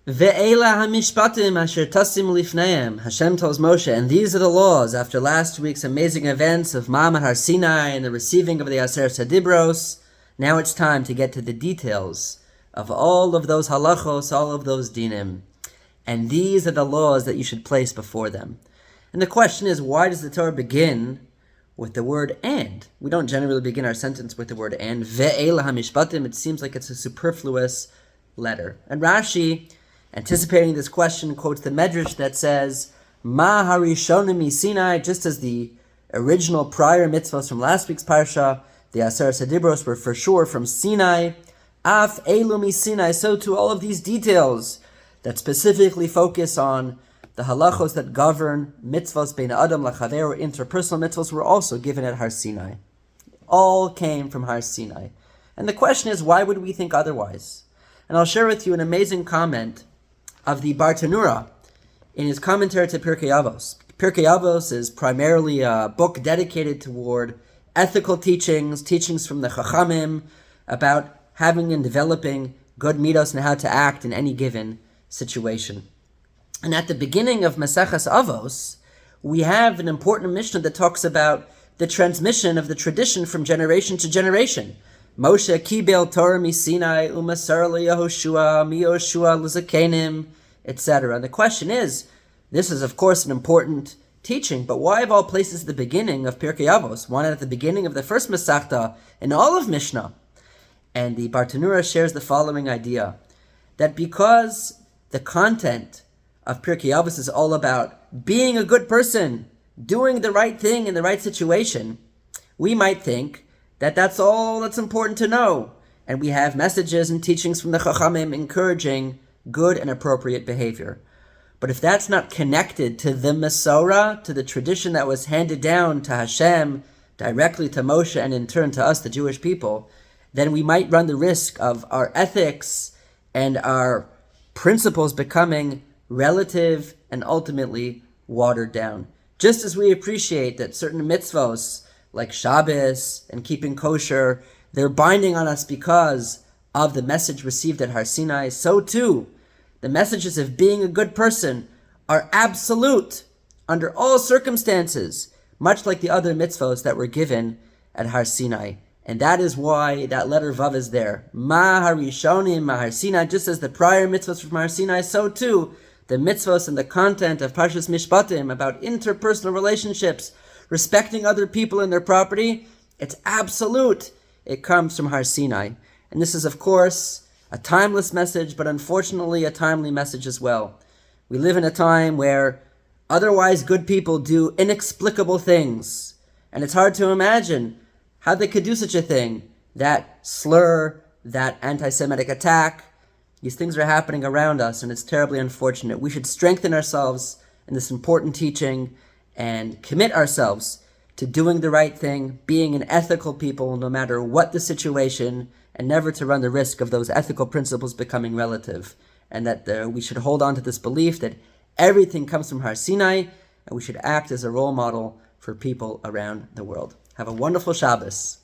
Ve'ela hamishpatim asher tasim lifneim. Hashem tells Moshe, and these are the laws after last week's amazing events of Ma'amad Har Sinai and the receiving of the Aseret Hadibros. Now it's time to get to the details of all of those halachos, all of those dinim. And these are the laws that you should place before them. And the question is, why does the Torah begin with the word and? We don't generally begin our sentence with the word and. Ve'ela hamishpatim. It seems like it's a superfluous letter. And Rashi, anticipating this question, quotes the Medrash that says, Ma harishonim Sinai, just as the original prior mitzvahs from last week's parsha, the Aseret Hadibros, were for sure from Sinai. Af elu Sinai, so too all of these details that specifically focus on the halachos that govern mitzvahs bein adam lachaver, or interpersonal mitzvahs, were also given at Har Sinai. All came from Har Sinai. And the question is, why would we think otherwise? And I'll share with you an amazing comment of the Bartanura in his commentary to Pirkei Avos. Pirkei Avos is primarily a book dedicated toward ethical teachings from the Chachamim about having and developing good midos and how to act in any given situation. And at the beginning of Maseches Avos, we have an important Mishnah that talks about the transmission of the tradition from generation to generation. Moshe kibel Torah miSinai umasar leYehoshua miYehoshua l'zakenim, etc. And the question is, this is of course an important teaching, but why of all places the beginning of Pirkei Avos? Why not at the beginning of the first Masechta in all of Mishnah? And the Bartanura shares the following idea, that because the content of Pirkei Avos is all about being a good person, doing the right thing in the right situation, we might think that that's all that's important to know. And we have messages and teachings from the Chachamim encouraging good and appropriate behavior. But if that's not connected to the Masorah, to the tradition that was handed down to Hashem, directly to Moshe, and in turn to us, the Jewish people, then we might run the risk of our ethics and our principles becoming relative and ultimately watered down. Just as we appreciate that certain mitzvos, like Shabbos and keeping kosher, they're binding on us because of the message received at Har Sinai, so too, the messages of being a good person are absolute under all circumstances, much like the other mitzvos that were given at Har Sinai. And that is why that letter Vav is there. Ma harishonim ma Har Sinai, just as the prior mitzvos from Har Sinai, so too, the mitzvos and the content of Parshas Mishpatim about interpersonal relationships, respecting other people and their property, it's absolute. It comes from Har Sinai. And this is, of course, a timeless message, but unfortunately a timely message as well. We live in a time where otherwise good people do inexplicable things. And it's hard to imagine how they could do such a thing. That slur, that anti-Semitic attack, these things are happening around us, and it's terribly unfortunate. We should strengthen ourselves in this important teaching and commit ourselves to doing the right thing, being an ethical people no matter what the situation, and never to run the risk of those ethical principles becoming relative. And that we should hold on to this belief that everything comes from Har Sinai, and we should act as a role model for people around the world. Have a wonderful Shabbos.